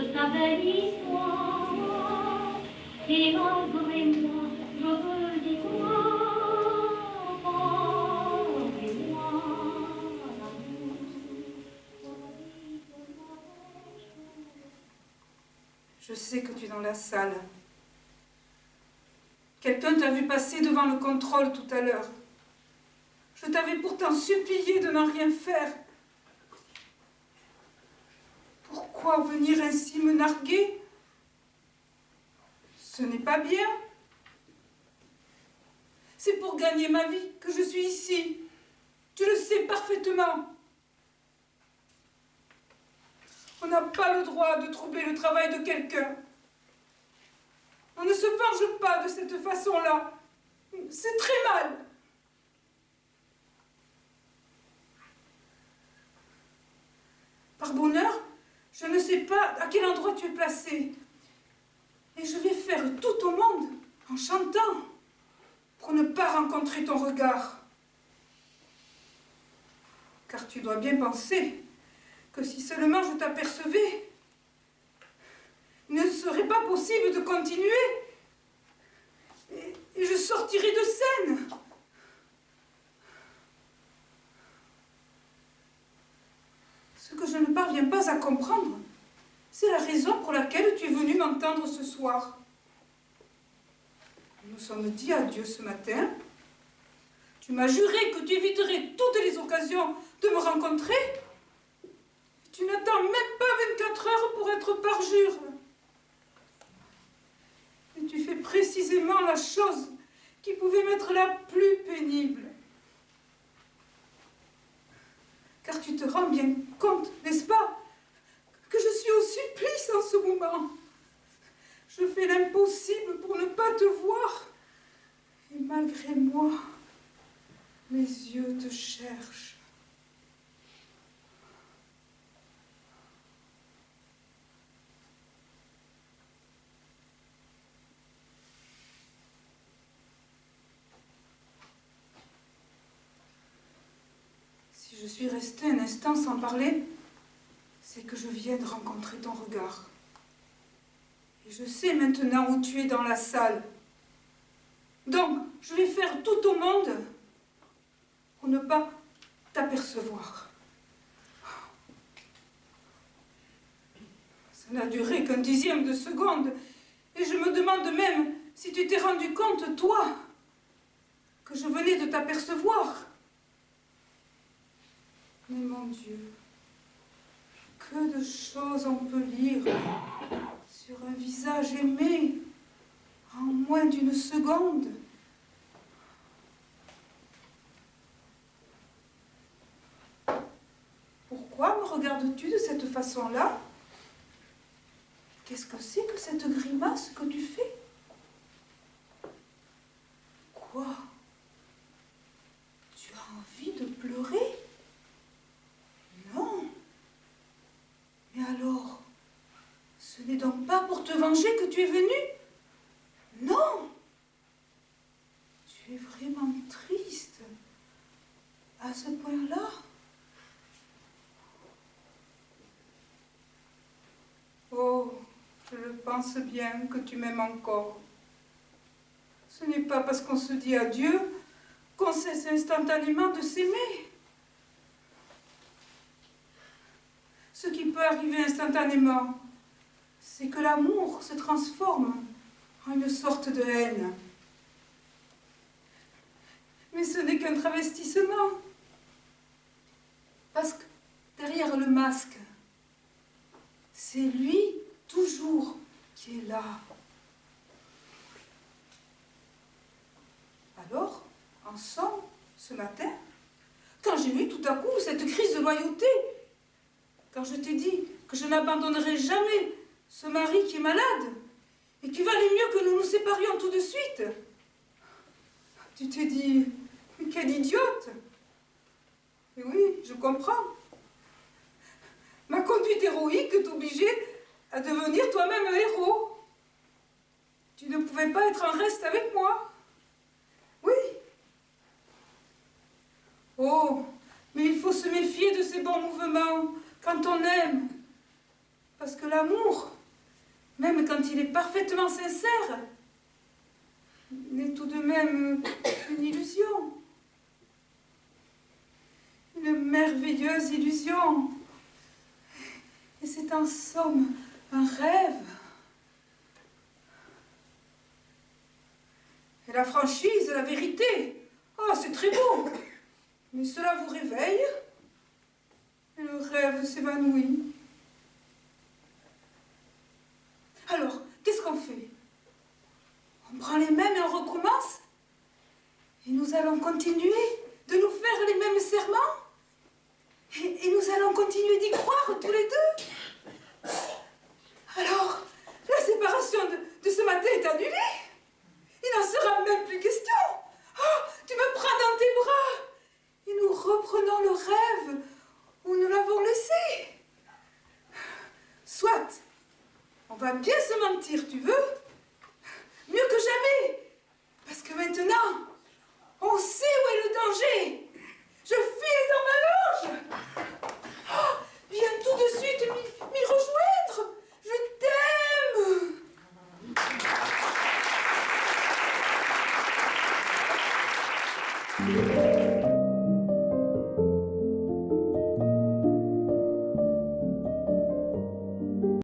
de sa belle histoire. Et malgré moi, je veux y croire. Rendez-moi l'amour. Je sais que tu es dans la salle. Quelqu'un t'a vu passer devant le contrôle tout à l'heure. Je t'avais pourtant supplié de n'en rien faire. Pourquoi venir ainsi me narguer? Ce n'est pas bien. C'est pour gagner ma vie que je suis ici. Tu le sais parfaitement. On n'a pas le droit de troubler le travail de quelqu'un. On ne se venge pas de cette façon-là. C'est très mal. Par bonheur, je ne sais pas à quel endroit tu es placé. Et je vais faire tout au monde en chantant pour ne pas rencontrer ton regard. Car tu dois bien penser que si seulement je t'apercevais, il ne serait pas possible de continuer. Et je sortirais de scène. Ce que je ne parviens pas à comprendre, c'est la raison pour laquelle tu es venu m'entendre ce soir. Nous nous sommes dit adieu ce matin. Tu m'as juré que tu éviterais toutes les occasions de me rencontrer. Tu n'attends même pas 24 heures pour être parjure. Et tu fais précisément la chose qui pouvait m'être la plus pénible. Car tu te rends bien compte, n'est-ce pas, que je suis au supplice en ce moment. Je fais l'impossible pour ne pas te voir. Et malgré moi, mes yeux te cherchent. Si je suis restée un instant sans parler, c'est que je viens de rencontrer ton regard. Et je sais maintenant où tu es dans la salle. Donc, je vais faire tout au monde pour ne pas t'apercevoir. Ça n'a duré qu'un dixième de seconde. Et je me demande même si tu t'es rendu compte, toi, que je venais de t'apercevoir. Mais mon Dieu, que de choses on peut lire sur un visage aimé en moins d'une seconde. Pourquoi me regardes-tu de cette façon-là? Qu'est-ce que c'est que cette grimace que tu fais? Quoi? Tu as envie de pleurer? Non. Mais alors, ce n'est donc pas pour te venger que tu es venu? Non. Tu es vraiment triste à ce point-là? Oh, je le pense bien que tu m'aimes encore. Ce n'est pas parce qu'on se dit adieu qu'on cesse instantanément de s'aimer. Ce qui peut arriver instantanément, c'est que l'amour se transforme en une sorte de haine. Mais ce n'est qu'un travestissement. Parce que derrière le masque, c'est lui toujours qui est là. Alors, en somme, ce matin, quand j'ai eu tout à coup cette crise de loyauté, quand je t'ai dit que je n'abandonnerai jamais ce mari qui est malade et qu'il valait mieux que nous nous séparions tout de suite, tu t'es dit, mais quelle idiote! Et oui, je comprends. Ma conduite héroïque t'obligeait à devenir toi-même un héros. Tu ne pouvais pas être en reste avec moi. Oui. Oh, mais il faut se méfier de ces bons mouvements quand on aime. Parce que l'amour, même quand il est parfaitement sincère, n'est tout de même une illusion. Une merveilleuse illusion. Et c'est en somme un rêve. Et la franchise, la vérité, oh, c'est très beau. Mais cela vous réveille et le rêve s'évanouit. Alors, qu'est-ce qu'on fait? On prend les mêmes et on recommence? Et nous allons continuer de nous faire les mêmes serments? Et nous allons continuer d'y croire tous les deux? Alors, la séparation de ce matin est annulée. Il n'en sera même plus question. Oh, tu me prends dans tes bras. Et nous reprenons le rêve où nous l'avons laissé. Soit, on va bien se mentir, tu veux? Mieux que jamais. Parce que maintenant, on sait où est le danger. Je file dans ma loge. Oh, viens tout de suite m'y rejoindre. Je t'aime.